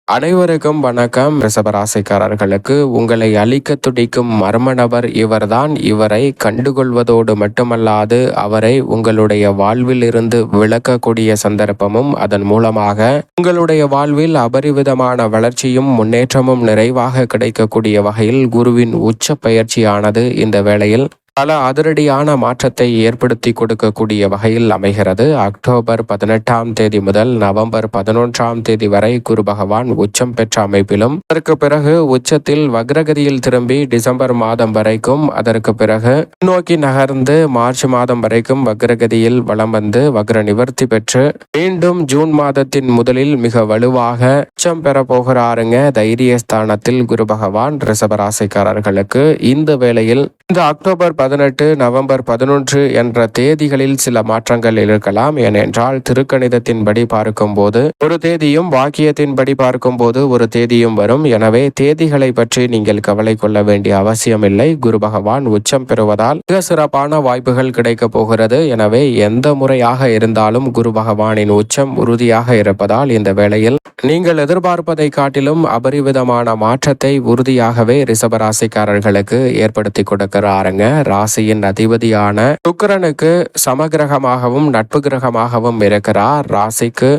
அனைவருக்கும் வணக்கம். ரிஷபராசிக்காரர்களுக்கு உங்களை அழிக்க துடிக்கும் மர்ம நபர் இவர்தான். இவரை கண்டுகொள்வதோடு மட்டுமல்லாது அவரை உங்களுடைய வாழ்வில் இருந்து விலக்கக்கூடிய சந்தர்ப்பமும் அதன் மூலமாக உங்களுடைய வாழ்வில் அபரிவிதமான வளர்ச்சியும் முன்னேற்றமும் நிறைவாக கிடைக்கக்கூடிய வகையில் குருவின் உச்ச பயிற்சியானது இந்த வேளையில் பல அதிரடியான மாற்றத்தை ஏற்படுத்தி கொடுக்கக்கூடிய வகையில் அமைகிறது. அக்டோபர் 18ஆம் தேதி முதல் நவம்பர் 11ஆம் தேதி வரை குரு பகவான் உச்சம் பெற்ற அமைப்பிலும் அதற்கு பிறகு உச்சத்தில் வக்ரகதியில் திரும்பி டிசம்பர் மாதம் வரைக்கும், அதற்கு பிறகு நோக்கி நகர்ந்து மார்ச் மாதம் வரைக்கும் வக்ரகதியில் வலம் வந்து வக்ர நிவர்த்தி பெற்று மீண்டும் ஜூன் மாதத்தின் முதலில் மிக வலுவாக உச்சம் பெற போகிறாருங்க. தைரியஸ்தானத்தில் குரு பகவான் ரிஷபராசிக்காரர்களுக்கு இந்த வேளையில் இந்த அக்டோபர் 18 நவம்பர் 11 என்ற தேதிகளில் சில மாற்றங்கள் இருக்கலாம். ஏனென்றால் திருக்கணிதத்தின்படி பார்க்கும்போது ஒரு தேதியும் வாக்கியத்தின்படி பார்க்கும்போது ஒரு தேதியும் வரும். எனவே தேதிகளை பற்றி நீங்கள் கவலை கொள்ள வேண்டிய அவசியமில்லை. குரு பகவான் உச்சம் பெறுவதால் மிக சிறப்பான வாய்ப்புகள் கிடைக்க போகிறது. எனவே எந்த முறையாக இருந்தாலும் குரு பகவானின் உச்சம் உறுதியாக இருப்பதால் இந்த வேளையில் நீங்கள் எதிர்பார்ப்பதை காட்டிலும் அபரிவிதமான மாற்றத்தை உறுதியாகவே ரிஷபராசிக்காரர்களுக்கு ஏற்படுத்தி கொடுக்கிறாருங்க. ராசியின் அதிபதியான சுக்கிரனுக்கு சமகிரகமாகவும் நட்பு கிரகமாகவும் இருக்கிறார். ராசிக்கு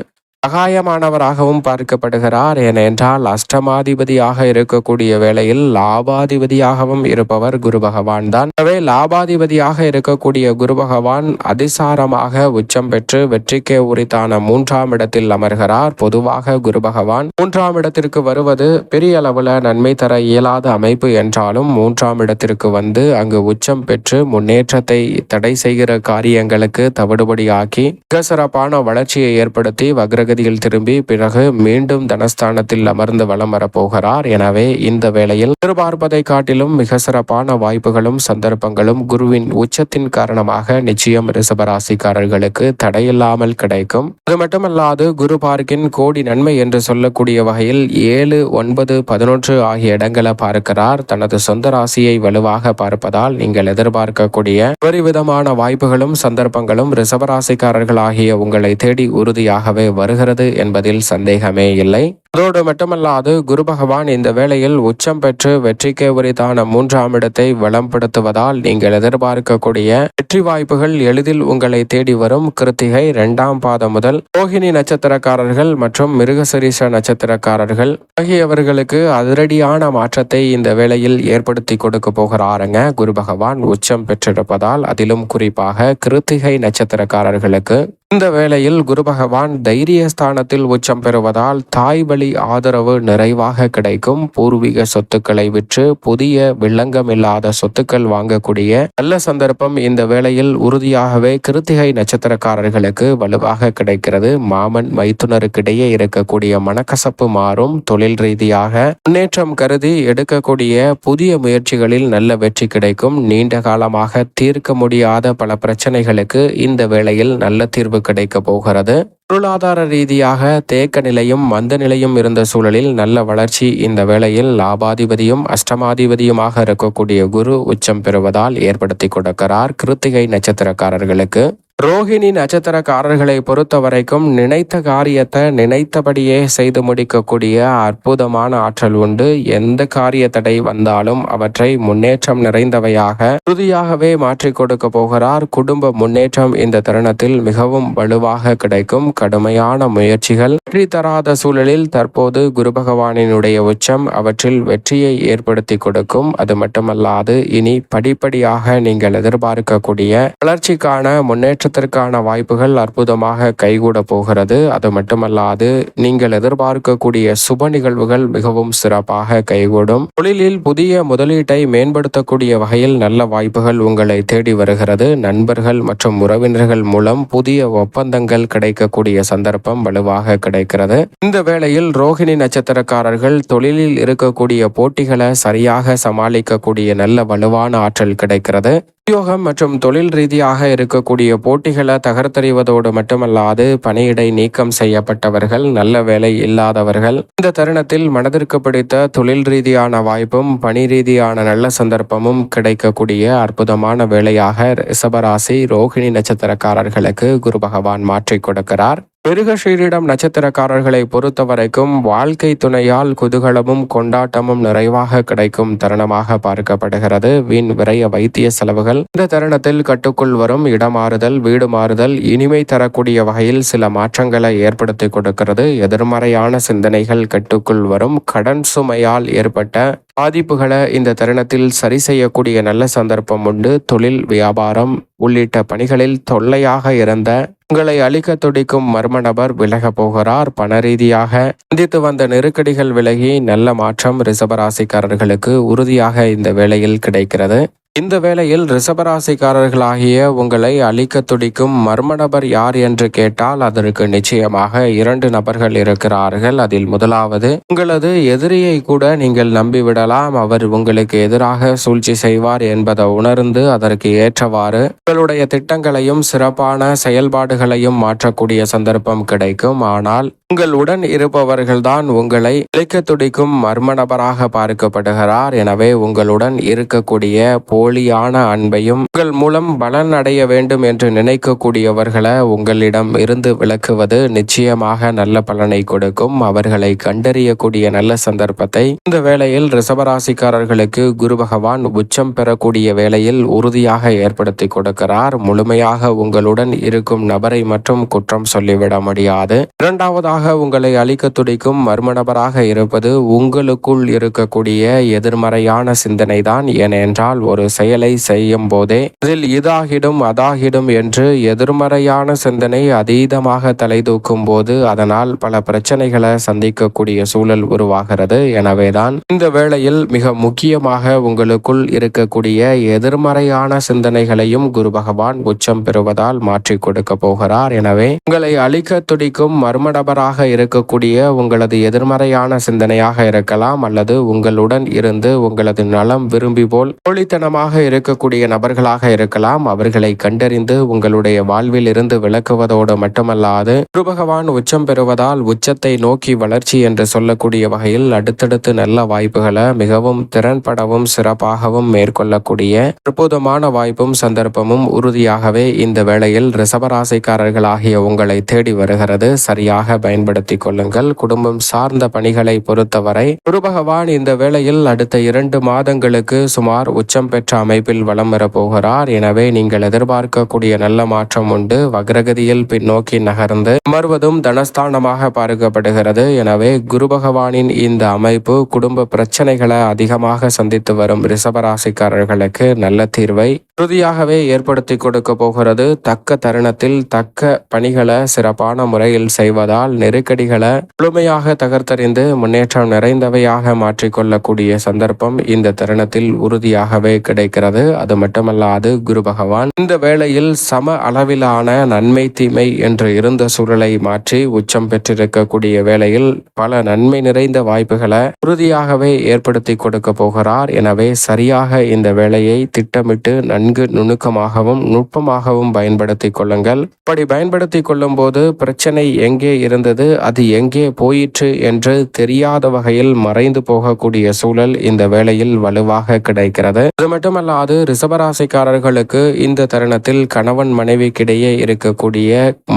சகாயமானவராகவும் பார்க்கப்படுகிறார். ஏனென்றால் அஷ்டமாதிபதியாக இருக்கக்கூடிய வேளையில் லாபாதிபதியாகவும் இருப்பவர் குரு பகவான் தான். எனவே லாபாதிபதியாக இருக்கக்கூடிய குரு பகவான் அதிசாரமாக உச்சம் பெற்று வெற்றிக்கே உரித்தான 3ஆம் இடத்தில் அமர்கிறார். பொதுவாக குரு பகவான் 3ஆம் இடத்திற்கு வருவது பெரிய அளவுல நன்மை தர இயலாத அமைப்பு என்றாலும் 3ஆம் இடத்திற்கு வந்து அங்கு உச்சம் பெற்று முன்னேற்றத்தை தடை செய்கிற காரியங்களுக்கு தவிடுபடியாக்கி மிக சிறப்பான வளர்ச்சியை ஏற்படுத்தி வக்ர திரும்பி பிறகு மீண்டும் தனஸ்தானத்தில் அமர்ந்து வலம் வரப்போகிறார். எனவே இந்த வேளையில் எதிர்பார்ப்பதை காட்டிலும் மிக சிறப்பான வாய்ப்புகளும் சந்தர்ப்பங்களும் குருவின் உச்சத்தின் காரணமாக நிச்சயம் ரிஷபராசிக்காரர்களுக்கு தடையில்லாமல் கிடைக்கும். அது மட்டுமல்லாது குரு பார்க்கின் கோடி நன்மை என்று சொல்லக்கூடிய வகையில் 7, 9, 11 ஆகிய இடங்களை பார்க்கிறார். தனது சொந்த ராசியை வலுவாக பார்ப்பதால் நீங்கள் எதிர்பார்க்கக்கூடிய பரிவிதமான வாய்ப்புகளும் சந்தர்ப்பங்களும் ரிஷபராசிக்காரர்கள் ஆகிய உங்களை தேடி உறுதியாகவே வருகிறது என்பதில் சந்தேகமே இல்லை. அதோடு மட்டுமல்லாது குரு பகவான் இந்த வேளையில் உச்சம் பெற்று வெற்றிக்கு உரித்தான 3ஆம் இடத்தை வளம்படுத்துவதால் நீங்கள் எதிர்பார்க்கக்கூடிய வெற்றி வாய்ப்புகள் எளிதில் உங்களை தேடி வரும். கிருத்திகை 2ஆம் பாதம் முதல் ரோஹிணி நட்சத்திரக்காரர்கள் மற்றும் மிருகசீரிஷ நட்சத்திரக்காரர்கள் ஆகியவர்களுக்கு அதிரடியான மாற்றத்தை இந்த வேளையில் ஏற்படுத்தி கொடுக்க போகிறாருங்க. குரு பகவான் உச்சம் பெற்றிருப்பதால் அதிலும் குறிப்பாக கிருத்திகை நட்சத்திரக்காரர்களுக்கு இந்த வேளையில் குரு பகவான் தைரியஸ்தானத்தில் உச்சம் பெறுவதால் தாய் வழி ஆதரவு நிறைவாக கிடைக்கும். பூர்வீக சொத்துக்களை விற்று புதிய வில்லங்கமில்லாத சொத்துக்கள் வாங்கக்கூடிய நல்ல சந்தர்ப்பம் இந்த வேளையில் உறுதியாகவே கிருத்திகை நட்சத்திரக்காரர்களுக்கு வலுவாக கிடைக்கிறது. மாமன் மைத்துனருக்கிடையே இருக்கக்கூடிய மனக்கசப்பு மாறும். தொழில் ரீதியாக முன்னேற்றம் கருதி எடுக்கக்கூடிய புதிய முயற்சிகளில் நல்ல வெற்றி கிடைக்கும். நீண்ட காலமாக தீர்க்க முடியாத பல பிரச்சனைகளுக்கு இந்த வேளையில் நல்ல தீர்வு கிடைக்க போகிறது. பொருளாதார ரீதியாக தேக்க நிலையும் மந்த நிலையும் இருந்த சூழலில் நல்ல வளர்ச்சி இந்த வேளையில் லாபாதிபதியும் அஷ்டமாதிபதியுமாக இருக்கக்கூடிய குரு உச்சம் பெறுவதால் ஏற்படுத்தி கொடுக்கிறார். கிருத்திகை நட்சத்திரக்காரர்களுக்கு ரோஹிணி நட்சத்திரக்காரர்களை பொறுத்த வரைக்கும் நினைத்த காரியத்தை நினைத்தபடியே செய்து முடிக்கக்கூடிய அற்புதமான ஆற்றல் உண்டு. எந்த காரிய தடை வந்தாலும் அவற்றை முன்னேற்றம் நிறைந்தவையாக உறுதியாகவே மாற்றி கொடுக்க போகிறார். குடும்ப முன்னேற்றம் இந்த தருணத்தில் மிகவும் வலுவாக கிடைக்கும். கடுமையான முயற்சிகள் வெற்றி தராத சூழலில் தற்போது குரு பகவானினுடைய உச்சம் அவற்றில் வெற்றியை ஏற்படுத்தி கொடுக்கும். அது மட்டுமல்லாது இனி படிப்படியாக நீங்கள் எதிர்பார்க்கக்கூடிய வளர்ச்சிக்கான முன்னேற்றத்திற்கான வாய்ப்புகள் அற்புதமாக கைகூட போகிறது. அது மட்டுமல்லாது நீங்கள் எதிர்பார்க்கக்கூடிய சுப நிகழ்வுகள் மிகவும் சிறப்பாக கைகூடும். தொழிலில் புதிய முதலீட்டை மேம்படுத்தக்கூடிய வகையில் நல்ல வாய்ப்புகள் உங்களை தேடி வருகிறது. நண்பர்கள் மற்றும் உறவினர்கள் மூலம் புதிய ஒப்பந்தங்கள் கிடைக்கக்கூடிய சந்தர்ப்பம் வலுவாக கிடைக்கிறது. இந்த வேளையில் ரோஹிணி நட்சத்திரக்காரர்கள் தொழிலில் இருக்கக்கூடிய போட்டிகளை சரியாக சமாளிக்கக்கூடிய நல்ல வலுவான ஆற்றல் கிடைக்கிறது. உத்தியோகம் மற்றும் தொழில் ரீதியாக இருக்கக்கூடிய போட்டிகளை தகர்த்தறிவதோடு மட்டுமல்லாது பணியிடை நீக்கம் செய்யப்பட்டவர்கள், நல்ல வேலை இல்லாதவர்கள் இந்த தருணத்தில் மனதிற்கு பிடித்த தொழில் ரீதியான வாய்ப்பும் பணி ரீதியான நல்ல சந்தர்ப்பமும் கிடைக்கக்கூடிய அற்புதமான வேலையாக ரிஷபராசி ரோஹிணி நட்சத்திரக்காரர்களுக்கு குரு பகவான் மாற்றி கொடுக்கிறார். மிருகஷீரிடம் நட்சத்திரக்காரர்களை பொறுத்தவரைக்கும் வாழ்க்கை துணையால் குதூகலமும் கொண்டாட்டமும் நிறைவாக கிடைக்கும் தருணமாக பார்க்கப்படுகிறது. வீண் விரைய வைத்திய செலவுகள் இந்த தருணத்தில் கட்டுக்குள் வரும். இடமாறுதல், வீடு மாறுதல் இனிமை தரக்கூடிய வகையில் சில மாற்றங்களை ஏற்படுத்தி கொடுக்கிறது. எதிர்மறையான சிந்தனைகள் கட்டுக்குள் வரும். கடன் சுமையால் ஏற்பட்ட பாதிப்புகளை இந்த தருணத்தில் சரி செய்யக்கூடிய நல்ல சந்தர்ப்பம் உண்டு. தொழில், வியாபாரம் உள்ளிட்ட பணிகளில் தொல்லையாக இருந்த உங்களை அழிக்க துடிக்கும் மர்ம நபர் விலக போகிறார். பண ரீதியாக சந்தித்து வந்த நெருக்கடிகள் விலகி நல்ல மாற்றம் ரிஷபராசிக்காரர்களுக்கு உறுதியாக இந்த வேளையில் கிடைக்கிறது. இந்த வேளையில் ரிஷபராசிக்காரர்களாகிய உங்களை அழிக்க துடிக்கும் மர்ம நபர் யார் என்று கேட்டால் அதற்கு நிச்சயமாக 2 நபர்கள் இருக்கிறார்கள். அதில் முதலாவது, உங்களது எதிரியை கூட நீங்கள் நம்பிவிடலாம். அவர் உங்களுக்கு எதிராக சூழ்ச்சி செய்வார் என்பதை உணர்ந்து அதற்கு ஏற்றவாறு உங்களுடைய திட்டங்களையும் சிறப்பான செயல்பாடுகளையும் மாற்றக்கூடிய சந்தர்ப்பம் கிடைக்கும். ஆனால் உங்களுடன் இருப்பவர்கள்தான் உங்களை அழிக்க துடிக்கும் மர்ம நபராக பார்க்கப்படுகிறார். எனவே உங்களுடன் இருக்கக்கூடிய போலியான அன்பையும் உங்கள் மூலம் பலன் அடைய வேண்டும் என்று நினைக்கக்கூடியவர்களை உங்களிடம் இருந்து விலக்குவது நிச்சயமாக நல்ல பலனை கொடுக்கும். அவர்களை கண்டறியக்கூடிய நல்ல சந்தர்ப்பத்தை இந்த வேளையில் ரிஷபராசிக்காரர்களுக்கு குரு பகவான் உச்சம் பெறக்கூடிய வேளையில் உறுதியாக ஏற்படுத்தி கொடுக்கிறார். முழுமையாக உங்களுடன் இருக்கும் நபரை மட்டும் குற்றம் சொல்லிவிட முடியாது. இரண்டாவதாக உங்களை அழிக்க துடிக்கும் மர்ம நபராக இருப்பது உங்களுக்குள் இருக்கக்கூடிய எதிர்மறையான சிந்தனை தான். ஏனென்றால் ஒரு செயலை செய்யும் போதே அதில் இதாகிடும் அதாகிடும் என்று எதிர்மறையான சிந்தனை அதீதமாக தலை தூக்கும் போது அதனால் பல பிரச்சனைகளை சந்திக்கக்கூடிய சூழல் உருவாகிறது. எனவேதான் இந்த வேளையில் மிக முக்கியமாக உங்களுக்குள் இருக்கக்கூடிய எதிர்மறையான சிந்தனைகளையும் குரு பகவான் உச்சம் பெறுவதால் மாற்றி கொடுக்க போகிறார். எனவே உங்களை அழிக்க துடிக்கும் மர்ம நபராக இருக்கக்கூடிய உங்களது எதிர்மறையான சிந்தனையாக இருக்கலாம், அல்லது உங்களுடன் இருந்து உங்களது நலம் விரும்பி போல் போலித்தனமாக இருக்கக்கூடிய நபர்களாக இருக்கலாம். அவர்களை கண்டறிந்து உங்களுடைய வாழ்வில் இருந்து விலக்குவதோடு மட்டுமல்லாது குரு பகவான் உச்சம் பெறுவதால் உச்சத்தை நோக்கி வளர்ச்சி என்று சொல்லக்கூடிய வகையில் அடுத்தடுத்து நல்ல வாய்ப்புகளை மிகவும் திறன்படவும் சிறப்பாகவும் மேற்கொள்ளக்கூடிய அற்புதமான வாய்ப்பும் சந்தர்ப்பமும் உறுதியாகவே இந்த வேளையில் ரிஷபராசிக்காரர்களாகிய உங்களை தேடி வருகிறது. சரியாக பயன்படுத்திக் கொள்ளுங்கள். குடும்பம் சார்ந்த பணிகளை பொறுத்தவரை குரு பகவான் இந்த வேளையில் அடுத்த 2 மாதங்களுக்கு சுமார் உச்சம் பெற்ற அமைப்பில் வலம் வரப்போகிறார். எனவே நீங்கள் எதிர்பார்க்கக்கூடிய நல்ல மாற்றம் உண்டு. வக்ரகதியில் பின்னோக்கி நகர்ந்து அமர்வதும் தனஸ்தானமாக பார்க்கப்படுகிறது. எனவே குரு பகவானின் இந்த அமைப்பு குடும்ப பிரச்சனைகளை அதிகமாக சந்தித்து வரும் ரிஷபராசிக்காரர்களுக்கு நல்ல தீர்வை உறுதியாகவே ஏற்படுத்தி கொடுக்க போகிறது. தக்க தருணத்தில் தக்க பணிகளை சிறப்பான முறையில் செய்வதால் நெருக்கடிகளை முழுமையாக தகர்த்தறிந்து முன்னேற்றம் நிறைந்தவையாக மாற்றிக்கொள்ளக்கூடிய சந்தர்ப்பம் இந்த தருணத்தில் உறுதியாகவே கிடைக்கிறது. அது மட்டுமல்லாது குரு பகவான் இந்த வேளையில் சம அளவிலான நன்மை தீமை என்று இருந்த சூழலை மாற்றி உச்சம் பெற்றிருக்கக்கூடிய வேளையில் பல நன்மை நிறைந்த வாய்ப்புகளை உறுதியாகவே ஏற்படுத்தி கொடுக்க போகிறார். எனவே சரியாக இந்த வேளையை திட்டமிட்டு நன்கு நுணுக்கமாகவும் நுட்பமாகவும் பயன்படுத்திக் கொள்ளுங்கள். இப்படி பயன்படுத்திக் கொள்ளும் போது பிரச்சனை எங்கே இருந்தது, அது எங்கே போயிற்று என்று தெரியாத வகையில் மறைந்து போகக்கூடிய சூழல் இந்த வேளையில் வலுவாக கிடைக்கிறது. அது மட்டுமல்லாது ரிஷபராசிக்காரர்களுக்கு இந்த தருணத்தில் கணவன் மனைவிக்கிடையே இருக்கக்கூடிய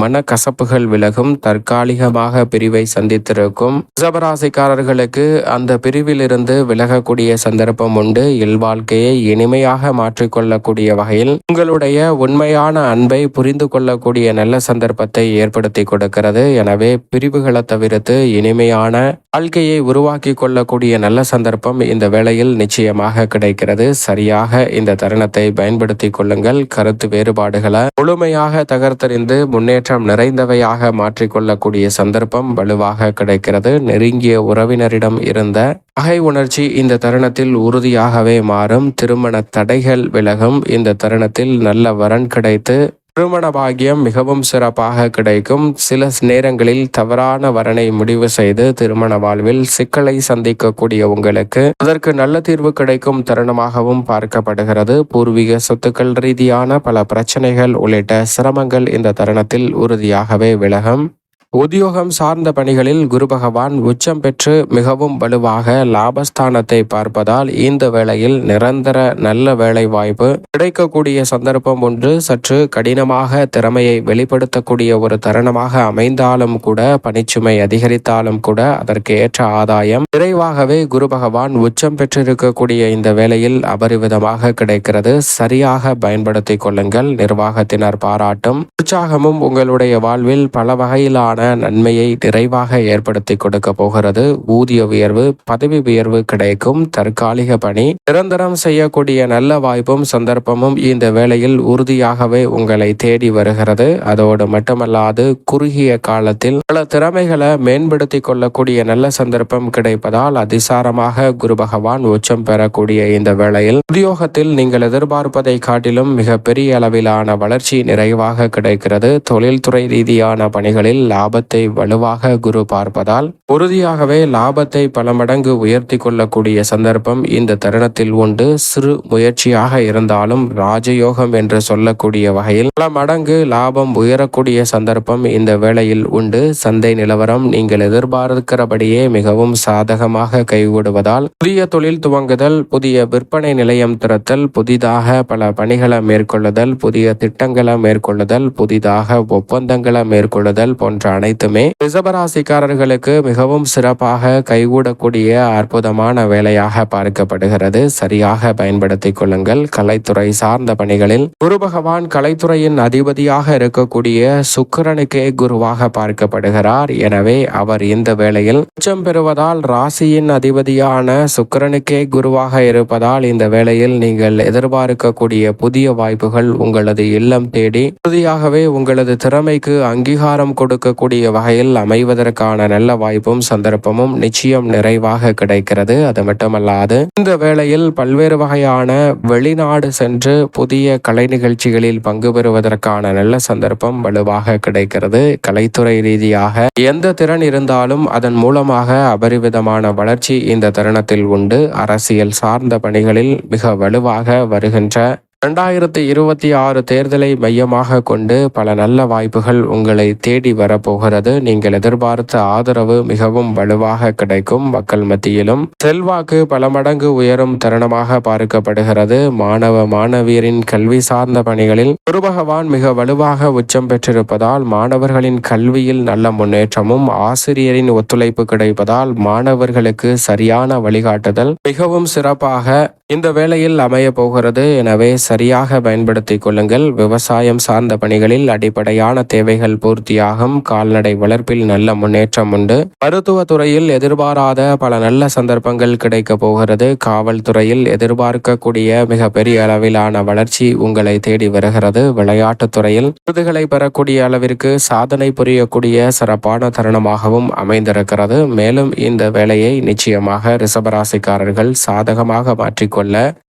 மனக்கசப்புகள் விலகும். தற்காலிகமாக பிரிவை சந்தித்திருக்கும் ரிஷபராசிக்காரர்களுக்கு அந்த பிரிவிலிருந்து விலகக்கூடிய சந்தர்ப்பம் உண்டு. இல்வாழ்க்கையை இனிமையாக மாற்றிக்கொள்ளக்கூடிய வகையில் உங்களுடைய உண்மையான அன்பை புரிந்து கொள்ளக்கூடிய நல்ல சந்தர்ப்பத்தை ஏற்படுத்தி கொடுக்கிறது. எனவே பிரிவுகளை தவிர்த்து இனிமையான வாழ்க்கையை உருவாக்கி கொள்ளக்கூடிய நல்ல சந்தர்ப்பம் இந்த வேளையில் நிச்சயமாக கிடைக்கிறது. சரியாக இந்த தருணத்தை பயன்படுத்தி கொள்ளுங்கள். கருத்து வேறுபாடுகளை முழுமையாக தகர்த்தறிந்து முன்னேற்றம் நிறைந்தவையாக மாற்றிக்கொள்ளக்கூடிய சந்தர்ப்பம் வலுவாக கிடைக்கிறது. நெருங்கிய உறவினரிடம் இருந்த பகை உணர்ச்சி இந்த தருணத்தில் உறுதியாகவே மாறும். திருமண தடைகள் விலகும். இந்த தருணத்தில் நல்ல வரன் கிடைத்து திருமண பாக்கியம் மிகவும் சிறப்பாக கிடைக்கும். சில நேரங்களில் தவறான வரனை முடிவு செய்து திருமண வாழ்வில் சிக்கலை சந்திக்கக்கூடிய உங்களுக்கு அதற்கு நல்ல தீர்வு கிடைக்கும் தருணமாகவும் பார்க்கப்படுகிறது. பூர்வீக சொத்துக்கள் ரீதியான பல பிரச்சனைகள் உள்ளிட்ட சிரமங்கள் இந்த தருணத்தில் உறுதியாகவே விலகும். உத்தியோகம் சார்ந்த பணிகளில் குரு பகவான் உச்சம் பெற்று மிகவும் வலுவாக லாபஸ்தானத்தை பார்ப்பதால் இந்த வேளையில் நிரந்தர நல்ல வேலை வாய்ப்பு கிடைக்கக்கூடிய சந்தர்ப்பம் ஒன்று. சற்று கடினமாக திறமையை வெளிப்படுத்தக்கூடிய ஒரு தருணமாக அமைந்தாலும் கூட, பணிச்சுமை அதிகரித்தாலும் கூட அதற்கு ஏற்ற ஆதாயம் விரைவாகவே குரு பகவான் உச்சம் பெற்றிருக்கக்கூடிய இந்த வேளையில் அபரிவிதமாக கிடைக்கிறது. சரியாக பயன்படுத்திக் கொள்ளுங்கள். நிர்வாகத்தினர் பாராட்டும் உற்சாகமும் உங்களுடைய வாழ்வில் பல வகையிலான நன்மையை நிறைவாக ஏற்படுத்தி கொடுக்க போகிறது. ஊதிய உயர்வு, பதவி உயர்வு கிடைக்கும். தற்காலிக பணி நிரந்தரம் செய்யக்கூடிய நல்ல வாய்ப்பும் சந்தர்ப்பமும் இந்த வேளையில் உறுதியாகவே உங்களை தேடி வருகிறது. அதோடு மட்டுமல்லாது குறுகிய காலத்தில் பல திறமைகளை மேம்படுத்திக் கொள்ளக்கூடிய நல்ல சந்தர்ப்பம் கிடைப்பதால் அதிசாரமாக குரு பகவான் உச்சம் பெறக்கூடிய இந்த வேளையில் உத்தியோகத்தில் நீங்கள் எதிர்பார்ப்பதை காட்டிலும் மிக பெரிய அளவிலான வளர்ச்சி நிறைவாக கிடைக்கிறது. தொழில்துறை ரீதியான பணிகளில் லாபத்தை வலுவாக குரு பார்ப்பதால் உறுதியாகவே லாபத்தை பல மடங்கு உயர்த்தி கொள்ளக்கூடிய சந்தர்ப்பம் இந்த தருணத்தில் உண்டு. சிறு முயற்சியாக இருந்தாலும் ராஜயோகம் என்று சொல்லக்கூடிய வகையில் பல மடங்கு லாபம் உயரக்கூடிய சந்தர்ப்பம் இந்த வேளையில் உண்டு. சந்தை நிலவரம் நீங்கள் எதிர்பார்க்கிறபடியே மிகவும் சாதகமாக கைகூடுவதால் புதிய தொழில் துவங்குதல், புதிய விற்பனை நிலையம் திறத்தல், புதிதாக பல பணிகளை மேற்கொள்ளுதல், புதிய திட்டங்களை மேற்கொள்ளுதல், புதிதாக ஒப்பந்தங்களை மேற்கொள்ளுதல் போன்ற அனைத்துமே ரிஷபராசிக்காரர்களுக்கு மிகவும் சிறப்பாக கைகூடக்கூடிய அற்புதமான வேலையாக பார்க்கப்படுகிறது. சரியாக பயன்படுத்திக் கொள்ளுங்கள். கலைத்துறை சார்ந்த பணிகளில் குரு பகவான் கலைத்துறையின் அதிபதியாக இருக்கக்கூடிய சுக்கிரனுக்கே குருவாக பார்க்கப்படுகிறார். எனவே அவர் இந்த வேளையில் உச்சம் பெறுவதால் ராசியின் அதிபதியான சுக்கிரனுக்கே குருவாக இருப்பதால் இந்த வேளையில் நீங்கள் எதிர்பார்க்கக்கூடிய புதிய வாய்ப்புகள் உங்களது இல்லம் தேடி உறுதியாகவே உங்களது திறமைக்கு அங்கீகாரம் கொடுக்கக்கூடிய வகையில் அமைவதற்கான நல்ல வாய்ப்பும் சந்தர்ப்பமும் நிச்சயம் நிறைவாக கிடைக்கிறது. அது மட்டுமல்லாது இந்த வேளையில் பல்வேறு வகையான வெளிநாடு சென்று புதிய கலை நிகழ்ச்சிகளில் பங்கு பெறுவதற்கான நல்ல சந்தர்ப்பம் வலுவாக கிடைக்கிறது. கலைத்துறை ரீதியாக எந்த திறன் இருந்தாலும் அதன் மூலமாக அபரிவிதமான வளர்ச்சி இந்த தருணத்தில் உண்டு. அரசியல் சார்ந்த பணிகளில் மிக வலுவாக வருகின்ற 2026 தேர்தலை மையமாக கொண்டு பல நல்ல வாய்ப்புகள் உங்களை தேடி வரப்போகிறது. நீங்கள் எதிர்பார்த்த ஆதரவு மிகவும் வலுவாக கிடைக்கும். மக்கள் மத்தியிலும் செல்வாக்கு பல மடங்கு உயரும் தருணமாக பார்க்கப்படுகிறது. மாணவ மாணவியரின் கல்வி சார்ந்த பணிகளில் குரு பகவான் மிக வலுவாக உச்சம் பெற்றிருப்பதால் மாணவர்களின் கல்வியில் நல்ல முன்னேற்றமும், ஆசிரியரின் ஒத்துழைப்பு கிடைப்பதால் மாணவர்களுக்கு சரியான வழிகாட்டுதல் மிகவும் சிறப்பாக இந்த வேளையில் அமைய போகிறது. எனவே சரியாக பயன்படுத்திக் கொள்ளுங்கள். விவசாயம் சார்ந்த பணிகளில் அடிப்படையான தேவைகள் பூர்த்தியாகும். கால்நடை வளர்ப்பில் நல்ல முன்னேற்றம் உண்டு. மருத்துவ துறையில் எதிர்பாராத பல நல்ல சந்தர்ப்பங்கள் கிடைக்க போகிறது. காவல்துறையில் எதிர்பார்க்கக்கூடிய மிக பெரிய அளவிலான வளர்ச்சி உங்களை தேடி வருகிறது. விளையாட்டுத் துறையில் விருதுகளை பெறக்கூடிய அளவிற்கு சாதனை புரியக்கூடிய சிறப்பான தருணமாகவும் அமைந்திருக்கிறது. மேலும் இந்த வேலையை நிச்சயமாக ரிஷபராசிக்காரர்கள் சாதகமாக மாற்றிக்கொள்ள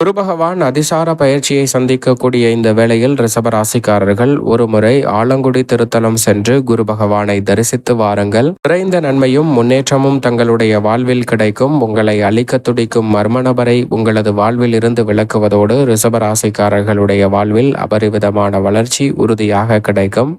குரு பகவான் அதிசார பயிற்சியை சந்திக்கக்கூடிய இந்த வேளையில் ரிஷபராசிக்காரர்கள் ஒரு முறை ஆலங்குடி திருத்தலம் சென்று குரு பகவானை தரிசித்து வாருங்கள். விரைந்த நன்மையும் முன்னேற்றமும் தங்களுடைய வாழ்வில் கிடைக்கும். உங்களை அழிக்க துடிக்கும் மர்ம நபரை உங்களது வாழ்வில் இருந்து விலக்குவதோடு ரிஷபராசிக்காரர்களுடைய வாழ்வில் அபரிவிதமான வளர்ச்சி உறுதியாக கிடைக்கும்.